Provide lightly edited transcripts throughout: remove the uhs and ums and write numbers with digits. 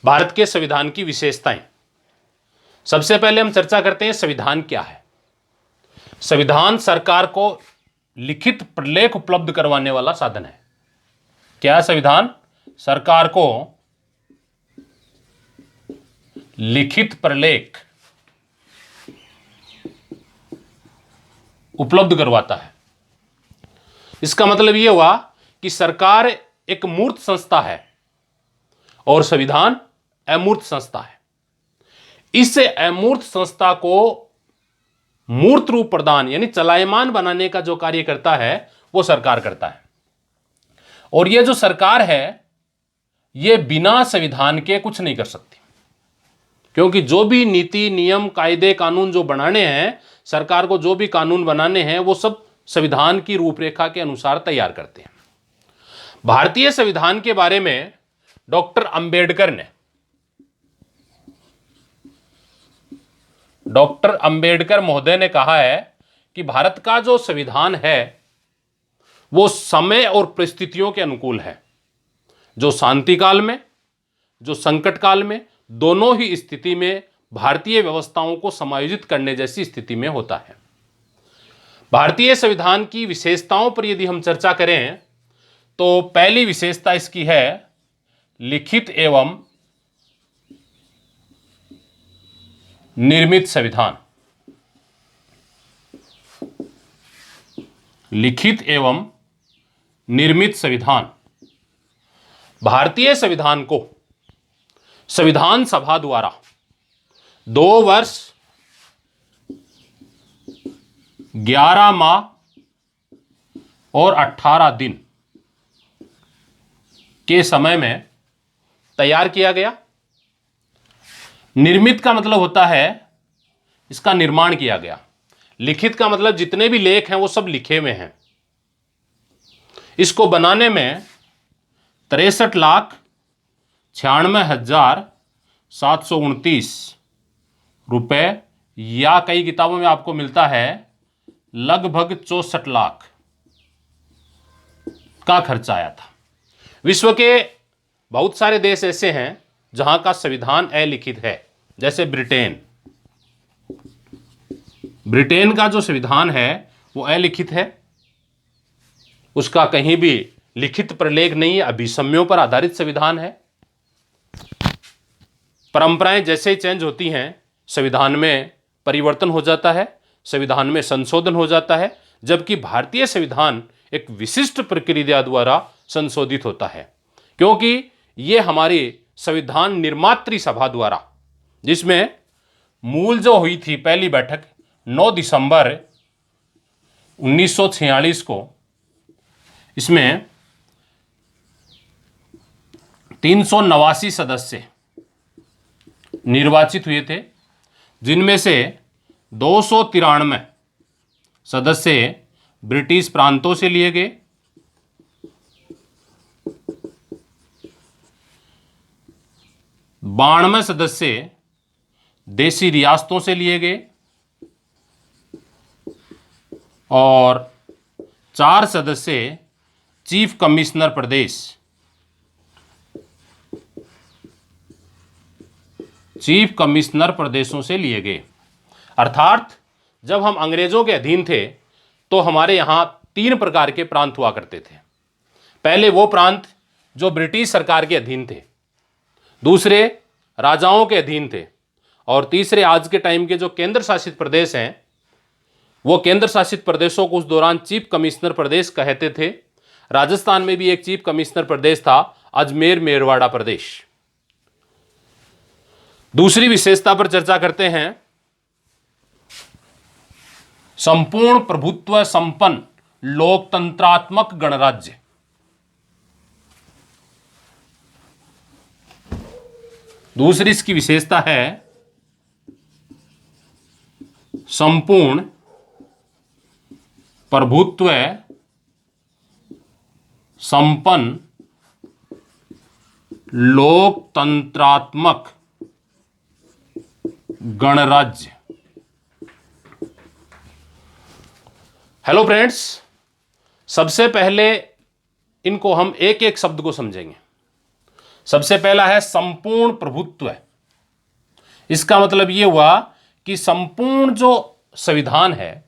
भारत के संविधान की विशेषताएं। सबसे पहले हम चर्चा करते हैं संविधान क्या है। संविधान सरकार को लिखित प्रलेख उपलब्ध करवाने वाला साधन है। क्या है संविधान? सरकार को लिखित प्रलेख उपलब्ध करवाता है। इसका मतलब यह हुआ कि सरकार एक मूर्त संस्था है और संविधान अमूर्त संस्था है। इस अमूर्त संस्था को मूर्त रूप प्रदान यानी चलायमान बनाने का जो कार्य करता है वो सरकार करता है। और ये जो सरकार है ये बिना संविधान के कुछ नहीं कर सकती, क्योंकि जो भी नीति नियम कायदे कानून जो बनाने हैं, सरकार को जो भी कानून बनाने हैं वो सब संविधान की रूपरेखा के अनुसार तैयार करते हैं। भारतीय संविधान के बारे में डॉक्टर अंबेडकर महोदय ने कहा है कि भारत का जो संविधान है वो समय और परिस्थितियों के अनुकूल है, जो शांति काल में, जो संकट काल में, दोनों ही स्थिति में भारतीय व्यवस्थाओं को समायोजित करने जैसी स्थिति में होता है। भारतीय संविधान की विशेषताओं पर यदि हम चर्चा करें तो पहली विशेषता इसकी है लिखित एवं निर्मित संविधान। लिखित एवं निर्मित संविधान। भारतीय संविधान को संविधान सभा द्वारा 2 वर्ष 11 माह और 18 दिन के समय में तैयार किया गया। निर्मित का मतलब होता है इसका निर्माण किया गया। लिखित का मतलब जितने भी लेख हैं वो सब लिखे हुए हैं। इसको बनाने में 63,96,729 रुपए या कई किताबों में आपको मिलता है लगभग 64 लाख का खर्चा आया था। विश्व के बहुत सारे देश ऐसे हैं जहां का संविधान अलिखित है, जैसे ब्रिटेन का जो संविधान है वो अलिखित है। उसका कहीं भी लिखित प्रलेख नहीं है, अभिसम्यों पर आधारित संविधान है। परंपराएं जैसे ही चेंज होती हैं संविधान में परिवर्तन हो जाता है, संविधान में संशोधन हो जाता है, जबकि भारतीय संविधान एक विशिष्ट प्रक्रिया द्वारा संशोधित होता है, क्योंकि यह हमारी संविधान निर्मात्री सभा द्वारा, जिसमें मूल जो हुई थी पहली बैठक 9 दिसंबर 1946 को, इसमें 389 सदस्य निर्वाचित हुए थे, जिनमें से 293 सदस्य ब्रिटिश प्रांतों से लिए गए, 92 सदस्य देशी रियासतों से लिए गए और 4 सदस्य चीफ कमिश्नर प्रदेशों से लिए गए। अर्थात जब हम अंग्रेजों के अधीन थे तो हमारे यहां 3 प्रकार के प्रांत हुआ करते थे। पहले वो प्रांत जो ब्रिटिश सरकार के अधीन थे, दूसरे राजाओं के अधीन थे, और तीसरे आज के टाइम के जो केंद्र शासित प्रदेश हैं, वो केंद्र शासित प्रदेशों को उस दौरान चीफ कमिश्नर प्रदेश कहते थे। राजस्थान में भी एक चीफ कमिश्नर प्रदेश था, अजमेर मेरवाड़ा प्रदेश। दूसरी विशेषता पर चर्चा करते हैं संपूर्ण प्रभुत्व संपन्न लोकतंत्रात्मक गणराज्य। दूसरी इसकी विशेषता है संपूर्ण प्रभुत्व संपन्न लोकतंत्रात्मक गणराज्य। हेलो फ्रेंड्स, सबसे पहले इनको हम एक एक शब्द को समझेंगे। सबसे पहला है संपूर्ण प्रभुत्व। इसका मतलब यह हुआ कि संपूर्ण जो संविधान है,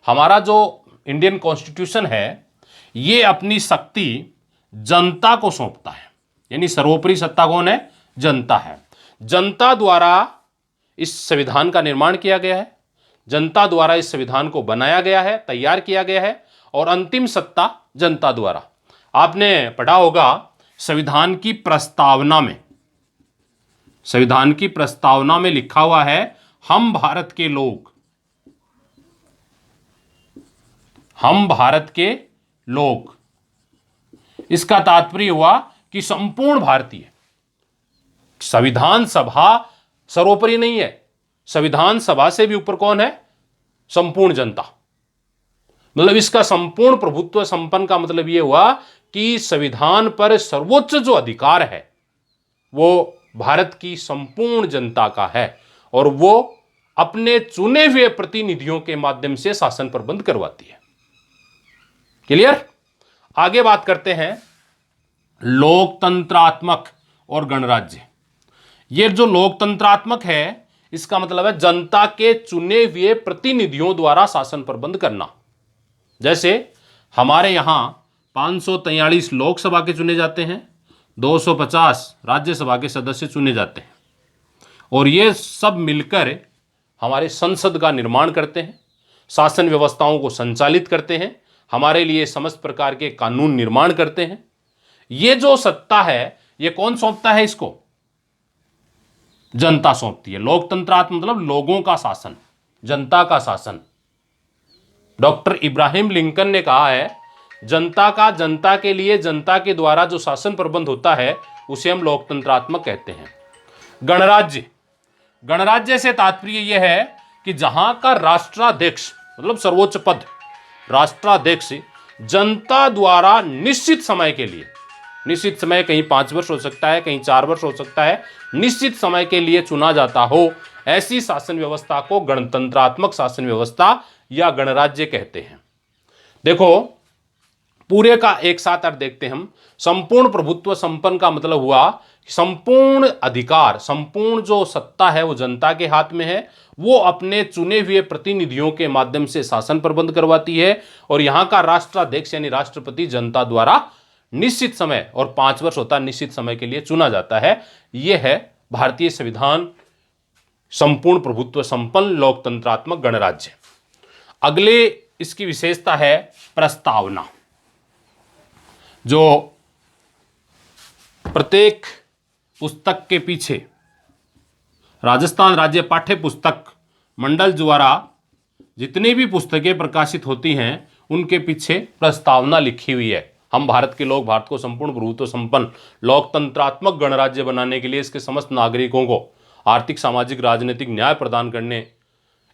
हमारा जो इंडियन कॉन्स्टिट्यूशन है, ये अपनी शक्ति जनता को सौंपता है। यानी सर्वोपरि सत्ता कौन है? जनता है। जनता द्वारा इस संविधान का निर्माण किया गया है, जनता द्वारा इस संविधान को बनाया गया है, तैयार किया गया है, और अंतिम सत्ता जनता द्वारा। आपने पढ़ा होगा संविधान की प्रस्तावना में, संविधान की प्रस्तावना में लिखा हुआ है हम भारत के लोग, हम भारत के लोग। इसका तात्पर्य हुआ कि संपूर्ण भारतीय। संविधान सभा सर्वोपरि नहीं है, संविधान सभा से भी ऊपर कौन है? संपूर्ण जनता। मतलब इसका संपूर्ण प्रभुत्व संपन्न का मतलब यह हुआ कि संविधान पर सर्वोच्च जो अधिकार है वो भारत की संपूर्ण जनता का है, और वो अपने चुने हुए प्रतिनिधियों के माध्यम से शासन प्रबंध करवाती है। क्लियर? आगे बात करते हैं लोकतंत्रात्मक और गणराज्य। ये जो लोकतंत्रात्मक है, इसका मतलब है जनता के चुने हुए प्रतिनिधियों द्वारा शासन प्रबंध करना। जैसे हमारे यहां 543 लोकसभा के चुने जाते हैं, 250 राज्यसभा के सदस्य चुने जाते हैं, और ये सब मिलकर हमारे संसद का निर्माण करते हैं, शासन व्यवस्थाओं को संचालित करते हैं, हमारे लिए समस्त प्रकार के कानून निर्माण करते हैं। ये जो सत्ता है, ये कौन सौंपता है? इसको जनता सौंपती है। लोकतंत्रात्मक मतलब लोगों का शासन, जनता का शासन। डॉक्टर इब्राहिम लिंकन ने कहा है जनता का, जनता के लिए, जनता के द्वारा जो शासन प्रबंध होता है उसे हम लोकतंत्रात्मक कहते हैं। गणराज्य, गणराज्य से तात्पर्य यह है कि जहां का राष्ट्राध्यक्ष मतलब सर्वोच्च पद, राष्ट्राध्यक्ष जनता द्वारा निश्चित समय के लिए, निश्चित समय कहीं 5 वर्ष हो सकता है, कहीं 4 वर्ष हो सकता है, निश्चित समय के लिए चुना जाता हो, ऐसी शासन व्यवस्था को गणतंत्रात्मक शासन व्यवस्था या गणराज्य कहते हैं। देखो पूरे का एक साथ अर्थ देखते हैं हम। संपूर्ण प्रभुत्व संपन्न का मतलब हुआ संपूर्ण अधिकार, संपूर्ण जो सत्ता है वो जनता के हाथ में है, वो अपने चुने हुए प्रतिनिधियों के माध्यम से शासन प्रबंध करवाती है, और यहां का राष्ट्राध्यक्ष यानी राष्ट्रपति जनता द्वारा निश्चित समय, और 5 वर्ष होता है, निश्चित समय के लिए चुना जाता है। यह है भारतीय संविधान, संपूर्ण प्रभुत्व संपन्न लोकतंत्रात्मक गणराज्य। अगले इसकी विशेषता है प्रस्तावना। जो प्रत्येक पुस्तक के पीछे राजस्थान राज्य पाठ्य पुस्तक मंडल द्वारा जितनी भी पुस्तकें प्रकाशित होती हैं उनके पीछे प्रस्तावना लिखी हुई है। हम भारत के लोग भारत को संपूर्ण प्रभुत्व संपन्न लोकतंत्रात्मक गणराज्य बनाने के लिए इसके समस्त नागरिकों को आर्थिक, सामाजिक, राजनीतिक न्याय प्रदान करने,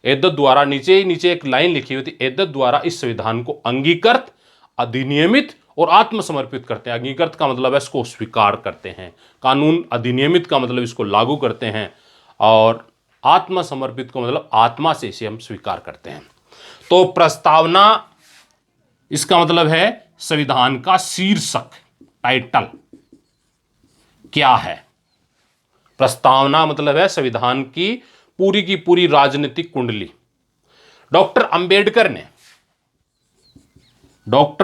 एतद द्वारा, नीचे ही नीचे एक लाइन लिखी हुई थी, एतद द्वारा इस संविधान को अंगीकृत, अधिनियमित और आत्मसमर्पित करते हैं। अंगीकृत का मतलब है इसको स्वीकार करते हैं, कानून अधिनियमित का मतलब इसको लागू करते हैं, और आत्मसमर्पित का मतलब आत्मा से इसे हम स्वीकार करते हैं। तो प्रस्तावना इसका मतलब है संविधान का शीर्षक, टाइटल क्या है। प्रस्तावना मतलब है संविधान की पूरी राजनीतिक कुंडली। डॉक्टर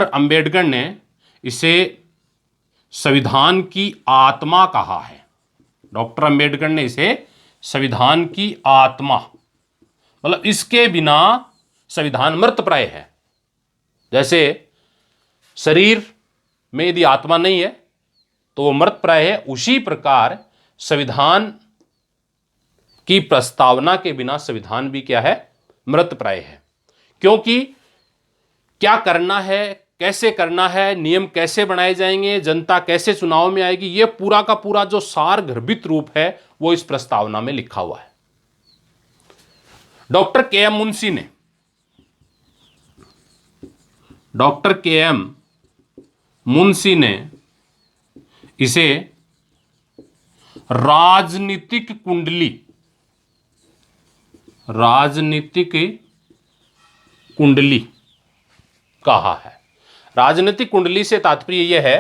अंबेडकर ने इसे संविधान की आत्मा कहा है। डॉक्टर अंबेडकर ने इसे संविधान की आत्मा, मतलब इसके बिना संविधान मृतप्राय है। जैसे शरीर में यदि आत्मा नहीं है तो वो मृतप्राय है, उसी प्रकार संविधान की प्रस्तावना के बिना संविधान भी क्या है? मृतप्राय है। क्योंकि क्या करना है, कैसे करना है, नियम कैसे बनाए जाएंगे, जनता कैसे चुनाव में आएगी, ये पूरा का पूरा जो सार गर्भित रूप है वो इस प्रस्तावना में लिखा हुआ है। डॉक्टर के एम मुंशी ने इसे राजनीतिक कुंडली कहा है। राजनीतिक कुंडली से तात्पर्य यह है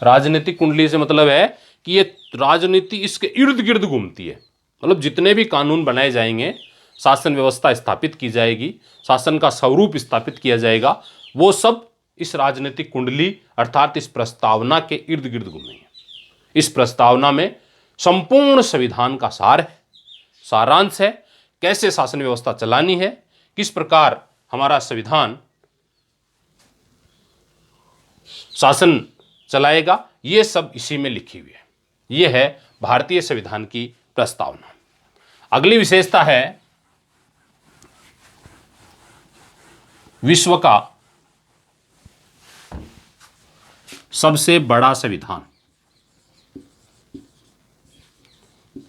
राजनीतिक कुंडली से मतलब है कि ये राजनीति इसके इर्द गिर्द घूमती है। मतलब जितने भी कानून बनाए जाएंगे, शासन व्यवस्था स्थापित की जाएगी, शासन का स्वरूप स्थापित किया जाएगा, वो सब इस राजनीतिक कुंडली अर्थात इस प्रस्तावना के इर्द गिर्द घूमेंगे। इस प्रस्तावना में संपूर्ण संविधान का सार है, सारांश है, कैसे शासन व्यवस्था चलानी है, किस प्रकार हमारा संविधान शासन चलाएगा, ये सब इसी में लिखी हुई है। ये है भारतीय संविधान की प्रस्तावना। अगली विशेषता है विश्व का सबसे बड़ा संविधान।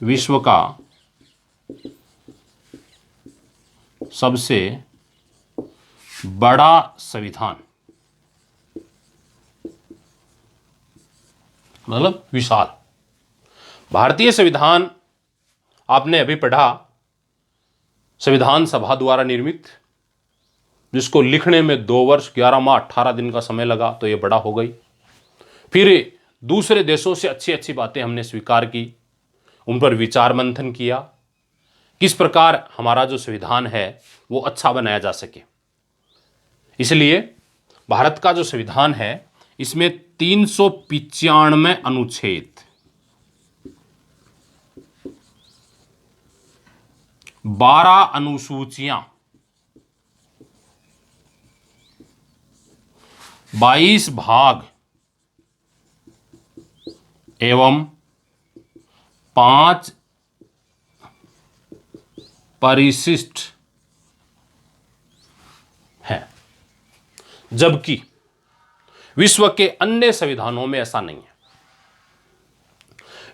विश्व का सबसे बड़ा संविधान मतलब विशाल। भारतीय संविधान आपने अभी पढ़ा, संविधान सभा द्वारा निर्मित, जिसको लिखने में 2 वर्ष 11 माह 18 दिन का समय लगा, तो ये बड़ा हो गई। फिर दूसरे देशों से अच्छी अच्छी बातें हमने स्वीकार की, उन पर विचार मंथन किया, किस प्रकार हमारा जो संविधान है वो अच्छा बनाया जा सके। इसलिए भारत का जो संविधान है इसमें 395 अनुच्छेद, 12 अनुसूचियां, 22 भाग एवं 5 परिशिष्ट है। जबकि विश्व के अन्य संविधानों में ऐसा नहीं है।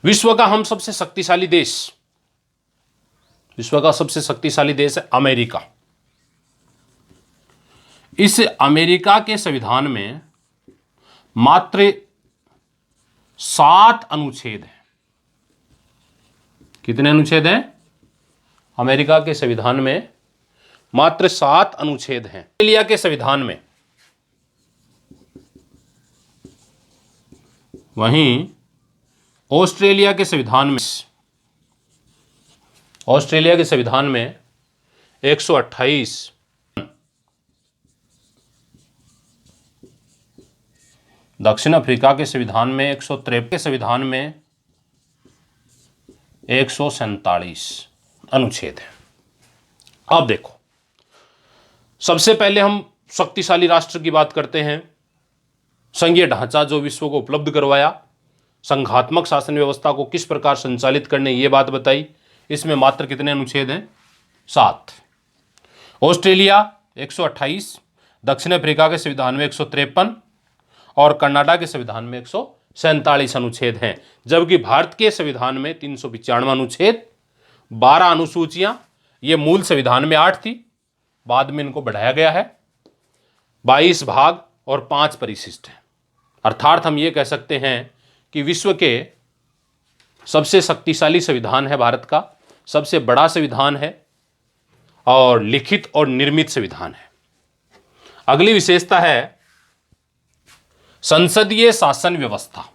विश्व का हम सबसे शक्तिशाली देश, विश्व का सबसे शक्तिशाली देश है अमेरिका। इस अमेरिका के संविधान में मात्र 7 अनुच्छेद हैं। कितने अनुच्छेद हैं? अमेरिका के संविधान में मात्र 7 अनुच्छेद हैं। ऑस्ट्रेलिया के संविधान में, वहीं ऑस्ट्रेलिया के संविधान में 128, दक्षिण अफ्रीका के संविधान में 153, के संविधान में 147 अनुच्छेद है। अब देखो, सबसे पहले हम शक्तिशाली राष्ट्र की बात करते हैं। संघीय ढांचा जो विश्व को उपलब्ध करवाया, संघात्मक शासन व्यवस्था को किस प्रकार संचालित करने, ये बात बताई। इसमें मात्र कितने अनुच्छेद हैं? 7। ऑस्ट्रेलिया 128, दक्षिण अफ्रीका के संविधान में 153 और कनाडा के संविधान में 147 अनुच्छेद हैं। जबकि भारत के संविधान में 395 अनुच्छेद, 12 अनुसूचियां, ये मूल संविधान में 8 थी, बाद में इनको बढ़ाया गया है, 22 भाग और 5 परिशिष्ट हैं। अर्थात हम ये कह सकते हैं कि विश्व के सबसे शक्तिशाली संविधान है भारत का, सबसे बड़ा संविधान है और लिखित और निर्मित संविधान है। अगली विशेषता है संसदीय शासन व्यवस्था।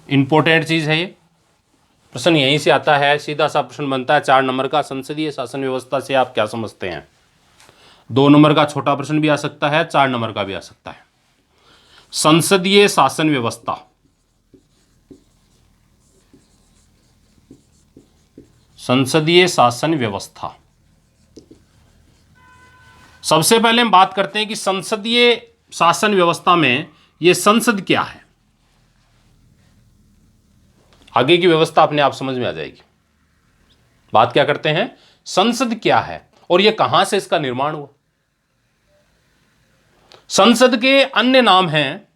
इंपॉर्टेंट चीज है ये, प्रश्न यहीं से आता है, सीधा सा प्रश्न बनता है 4 नंबर का, संसदीय शासन व्यवस्था से आप क्या समझते हैं। 2 नंबर का छोटा प्रश्न भी आ सकता है, 4 नंबर का भी आ सकता है। संसदीय शासन व्यवस्था, संसदीय शासन व्यवस्था। सबसे पहले हम बात करते हैं कि संसदीय शासन व्यवस्था में यह संसद क्या है। आगे की व्यवस्था अपने आप समझ में आ जाएगी। बात क्या करते हैं, संसद क्या है और यह कहां से इसका निर्माण हुआ। संसद के अन्य नाम हैं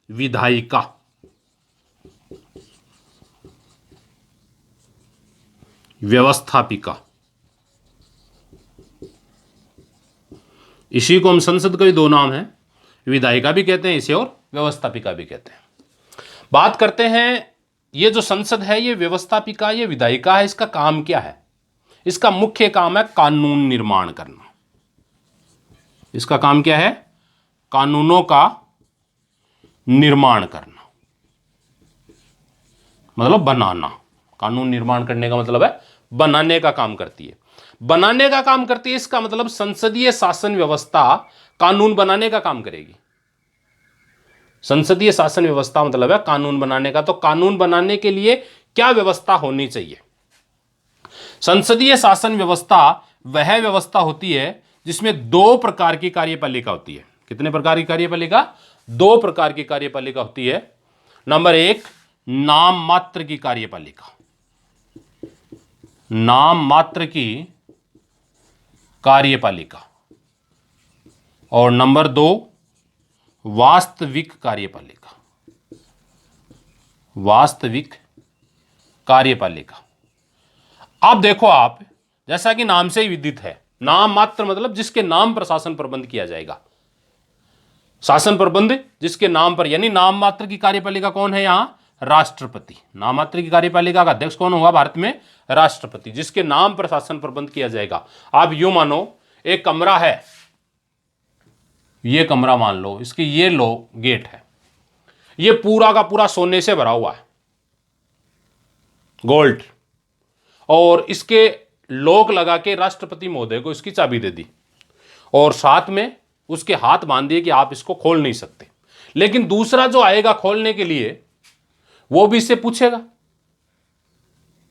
विधायिका, व्यवस्थापिका। इसी को हम संसद के 2 नाम हैं, विधायिका भी कहते हैं इसे और व्यवस्थापिका भी कहते हैं। बात करते हैं ये जो संसद है, ये व्यवस्थापिका, ये विधायिका है, इसका काम क्या है। इसका मुख्य काम है कानून निर्माण करना। इसका काम क्या है? कानूनों का निर्माण करना, मतलब बनाना। कानून निर्माण करने का मतलब है बनाने का काम करती है। बनाने का काम करती है, इसका मतलब संसदीय शासन व्यवस्था कानून बनाने का काम करेगी। संसदीय शासन व्यवस्था मतलब है कानून बनाने का। तो कानून बनाने के लिए क्या व्यवस्था होनी चाहिए? संसदीय शासन व्यवस्था वह व्यवस्था होती है जिसमें दो प्रकार की कार्यपालिका होती है। कितने प्रकार की कार्यपालिका? दो प्रकार की कार्यपालिका होती है। नंबर एक, नाम मात्र की कार्यपालिका, नाम मात्र की कार्यपालिका। और नंबर दो, वास्तविक कार्यपालिका, वास्तविक कार्यपालिका। अब देखो आप, जैसा कि नाम से ही विदित है, नाम मात्र मतलब जिसके नाम पर शासन प्रबंध किया जाएगा। शासन प्रबंध जिसके नाम पर, यानी नाम मात्र की कार्यपालिका कौन है? यहां राष्ट्रपति। नाम मात्र की कार्यपालिका का अध्यक्ष कौन होगा भारत में? राष्ट्रपति, जिसके नाम पर शासन प्रबंध किया जाएगा। आप यूं मानो एक कमरा है, ये कमरा मान लो, इसके ये लो गेट है, ये पूरा का पूरा सोने से भरा हुआ है, गोल्ड, और इसके लॉक लगा के राष्ट्रपति महोदय को इसकी चाबी दे दी और साथ में उसके हाथ बांध दिए कि आप इसको खोल नहीं सकते। लेकिन दूसरा जो आएगा खोलने के लिए वो भी इससे पूछेगा,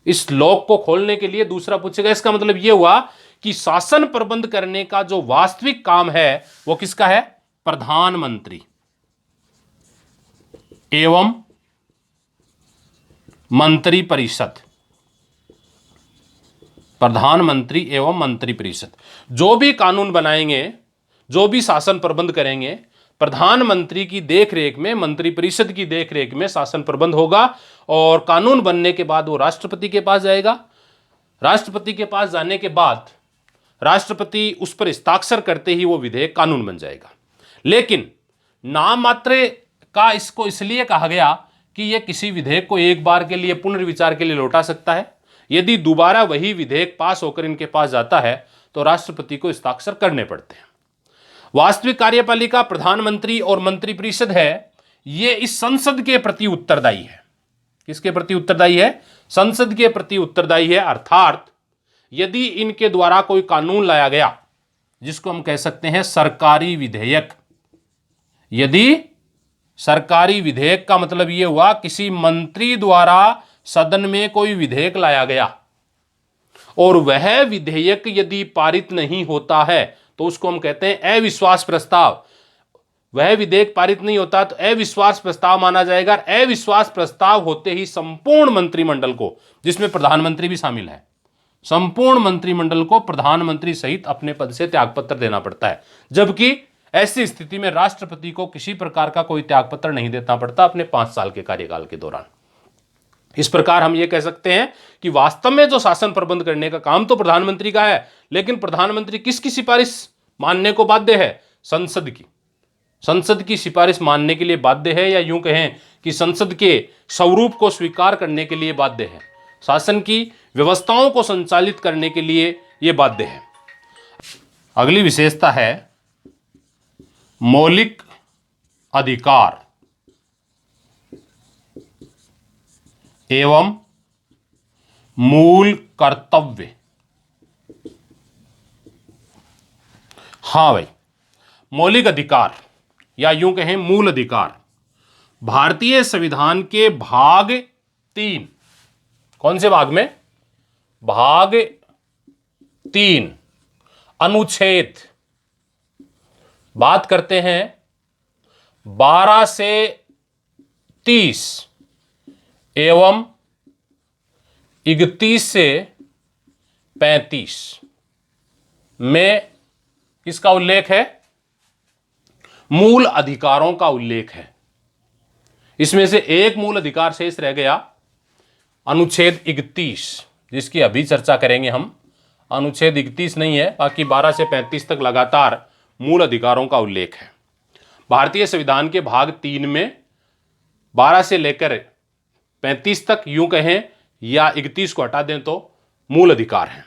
इस लॉक को खोलने के लिए दूसरा पूछेगा। इसका मतलब यह हुआ कि शासन प्रबंध करने का जो वास्तविक काम है वो किसका है? प्रधानमंत्री एवं मंत्री परिषद। प्रधानमंत्री एवं मंत्री परिषद जो भी कानून बनाएंगे, जो भी शासन प्रबंध करेंगे, प्रधानमंत्री की देखरेख में, मंत्री परिषद की देखरेख में शासन प्रबंध होगा। और कानून बनने के बाद वो राष्ट्रपति के पास जाएगा। राष्ट्रपति के पास जाने के बाद राष्ट्रपति उस पर हस्ताक्षर करते ही वो विधेयक कानून बन जाएगा। लेकिन नाम मात्र का इसको इसलिए कहा गया कि यह किसी विधेयक को एक बार के लिए पुनर्विचार के लिए लौटा सकता है। यदि दोबारा वही विधेयक पास होकर इनके पास जाता है तो राष्ट्रपति को हस्ताक्षर करने पड़ते हैं। वास्तविक कार्यपालिका प्रधानमंत्री और मंत्रिपरिषद है, ये इस संसद के प्रति उत्तरदायी है। किसके प्रति उत्तरदायी है? संसद के प्रति उत्तरदायी है। अर्थात यदि इनके द्वारा कोई कानून लाया गया, जिसको हम कह सकते हैं सरकारी विधेयक, यदि सरकारी विधेयक का मतलब यह हुआ किसी मंत्री द्वारा सदन में कोई विधेयक लाया गया और वह विधेयक यदि पारित नहीं होता है तो उसको हम कहते हैं अविश्वास प्रस्ताव। वह विधेयक पारित नहीं होता तो अविश्वास प्रस्ताव माना जाएगा। अविश्वास प्रस्ताव होते ही संपूर्ण मंत्रिमंडल को, जिसमें प्रधानमंत्री भी शामिल है, संपूर्ण मंत्रिमंडल को प्रधानमंत्री सहित अपने पद से त्यागपत्र देना पड़ता है। जबकि ऐसी स्थिति में राष्ट्रपति को किसी प्रकार का कोई त्यागपत्र नहीं देना पड़ता अपने 5 साल के कार्यकाल के दौरान। इस प्रकार हम यह कह सकते हैं कि वास्तव में जो शासन प्रबंध करने का काम तो प्रधानमंत्री का है, लेकिन प्रधानमंत्री किसकी सिफारिश मानने को बाध्य है? संसद की। संसद की सिफारिश मानने के लिए बाध्य है, या यूं कहें कि संसद के स्वरूप को स्वीकार करने के लिए बाध्य है, शासन की व्यवस्थाओं को संचालित करने के लिए यह बाध्य है। अगली विशेषता है मौलिक अधिकार एवं मूल कर्तव्य। हां भाई, मौलिक अधिकार या यूं कहें मूल अधिकार भारतीय संविधान के भाग 3, कौन से भाग में? भाग 3 अनुच्छेद, बात करते हैं 12 से 30 एवं 31 से 35 में किसका उल्लेख है? मूल अधिकारों का उल्लेख है। इसमें से एक मूल अधिकार शेष रह गया, अनुच्छेद 31, जिसकी अभी चर्चा करेंगे हम। अनुच्छेद 31 नहीं है, बाकी 12 से 35 तक लगातार मूल अधिकारों का उल्लेख है। भारतीय संविधान के भाग 3 में 12 से लेकर 35 तक यूं कहें या 31 को हटा दें तो मूल अधिकार हैं।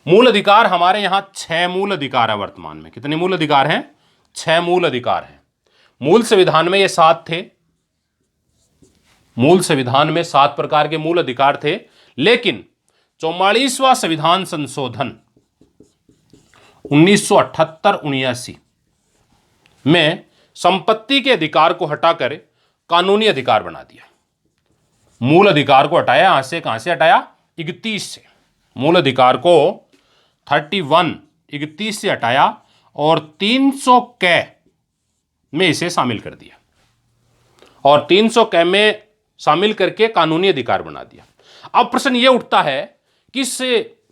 मूल अधिकार हमारे यहां 6 मूल अधिकार है वर्तमान में। कितने मूल अधिकार हैं? 6 मूल अधिकार हैं। मूल संविधान में ये 7 थे, मूल संविधान में 7 प्रकार के मूल अधिकार थे, लेकिन 44वां संविधान संशोधन 1978-79 में संपत्ति के अधिकार को हटाकर कानूनी अधिकार बना दिया। मूल अधिकार को हटाया, कहां से हटाया? 31 से। मूल अधिकार को 31 से हटाया और 300 कै में इसे शामिल कर दिया, और 300 कै में शामिल करके कानूनी अधिकार बना दिया। अब प्रश्न यह उठता है कि इस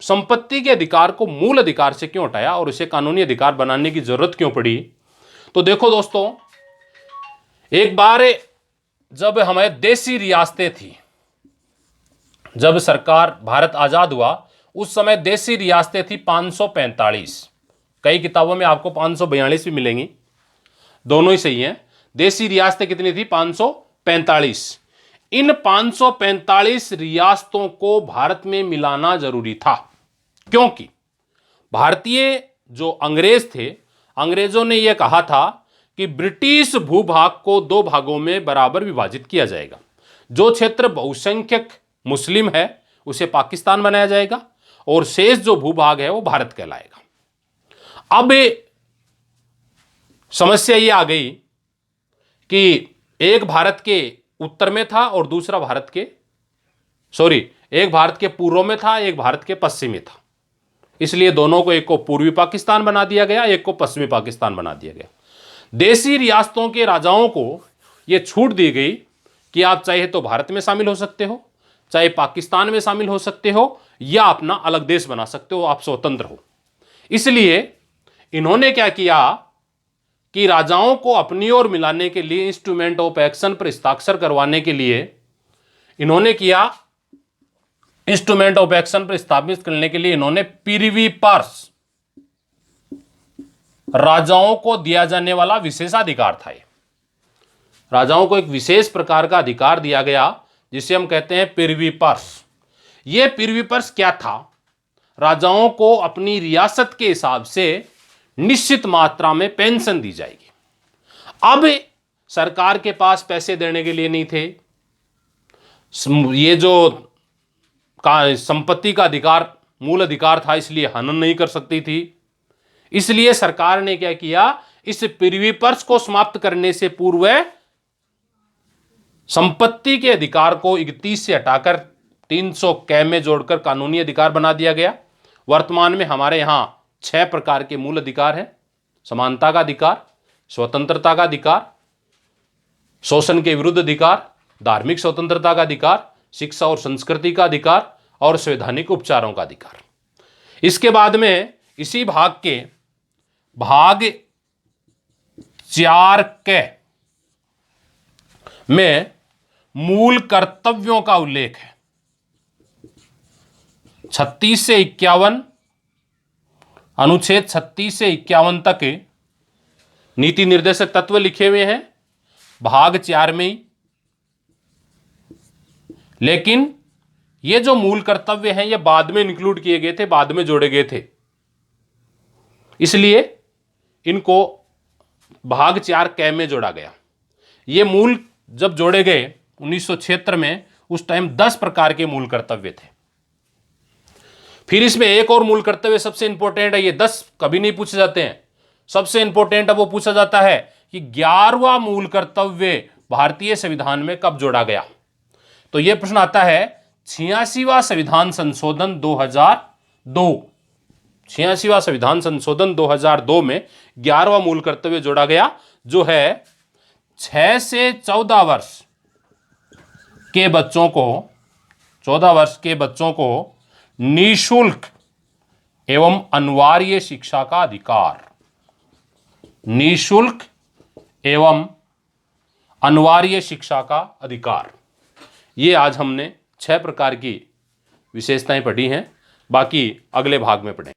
संपत्ति के अधिकार को मूल अधिकार से क्यों हटाया और इसे कानूनी अधिकार बनाने की जरूरत क्यों पड़ी? तो देखो दोस्तों, एक बार जब हमारे देसी रियासतें थी, जब सरकार भारत आजाद हुआ उस समय देसी रियासतें थी 545। कई किताबों में आपको 542 भी मिलेंगी, दोनों ही सही हैं। देसी रियासतें कितनी थी? 545। इन 545 रियासतों को भारत में मिलाना जरूरी था, क्योंकि भारतीय जो अंग्रेज थे, अंग्रेजों ने यह कहा था कि ब्रिटिश भूभाग को 2 भागों में बराबर विभाजित किया जाएगा। जो क्षेत्र बहुसंख्यक मुस्लिम है उसे पाकिस्तान बनाया जाएगा, और शेष जो भूभाग है वो भारत कहलाएगा। अब समस्या ये आ गई कि एक भारत के उत्तर में था और दूसरा एक भारत के पूर्व में था, एक भारत के पश्चिम में था। इसलिए दोनों को, एक को पूर्वी पाकिस्तान बना दिया गया, एक को पश्चिमी पाकिस्तान बना दिया गया। देसी रियासतों के राजाओं को यह छूट दी गई कि आप चाहे तो भारत में शामिल हो सकते हो, चाहे पाकिस्तान में शामिल हो सकते हो, या अपना अलग देश बना सकते हो, आप स्वतंत्र हो। इसलिए इन्होंने क्या किया कि राजाओं को अपनी ओर मिलाने के लिए, इंस्ट्रूमेंट ऑफ एक्शन पर हस्ताक्षर करवाने के लिए इन्होंने किया, इंस्ट्रूमेंट ऑफ एक्शन पर स्थापित करने के लिए इन्होंने प्रिवी पर्स, राजाओं को दिया जाने वाला विशेषाधिकार था। राजाओं को एक विशेष प्रकार का अधिकार दिया गया जिसे हम कहते हैं प्रिवी पर्स। यह प्रिवी पर्स क्या था? राजाओं को अपनी रियासत के हिसाब से निश्चित मात्रा में पेंशन दी जाएगी। अब सरकार के पास पैसे देने के लिए नहीं थे, ये जो संपत्ति का अधिकार मूल अधिकार था, इसलिए हनन नहीं कर सकती थी। इसलिए सरकार ने क्या किया, इस प्रिवी पर्स को समाप्त करने से पूर्व संपत्ति के अधिकार को 31 से हटाकर 300 कै में जोड़कर कानूनी अधिकार बना दिया गया। वर्तमान में हमारे यहां 6 प्रकार के मूल अधिकार हैं: समानता का अधिकार, स्वतंत्रता का अधिकार, शोषण के विरुद्ध अधिकार, धार्मिक स्वतंत्रता का अधिकार, शिक्षा और संस्कृति का अधिकार, और संवैधानिक उपचारों का अधिकार। इसके बाद में इसी भाग के भाग 4 कै में मूल कर्तव्यों का उल्लेख है। 36 से 51, अनुच्छेद 36 से 51 तक नीति निर्देशक तत्व लिखे हुए हैं भाग 4 में ही। लेकिन ये जो मूल कर्तव्य हैं ये बाद में इंक्लूड किए गए थे, बाद में जोड़े गए थे, इसलिए इनको भाग 4 कै में जोड़ा गया। ये मूल जब जोड़े गए 1976 में, उस टाइम 10 प्रकार के मूल कर्तव्य थे। फिर इसमें एक और मूल कर्तव्य सबसे इंपॉर्टेंट है, ये 10 कभी नहीं पूछे जाते हैं, सबसे इंपॉर्टेंट है वो पूछा जाता है कि 11वां मूल कर्तव्य भारतीय संविधान में कब जोड़ा गया। तो यह प्रश्न आता है 86वां संविधान संशोधन 2002। 86वां संविधान संशोधन 2002 में 11वां मूल कर्तव्य जोड़ा गया, जो है 6 से 14 वर्ष के बच्चों को, 14 वर्ष के बच्चों को निःशुल्क एवं अनिवार्य शिक्षा का अधिकार। निःशुल्क एवं अनिवार्य शिक्षा का अधिकार। ये आज हमने 6 प्रकार की विशेषताएं पढ़ी हैं, बाकी अगले भाग में पढ़ेंगे।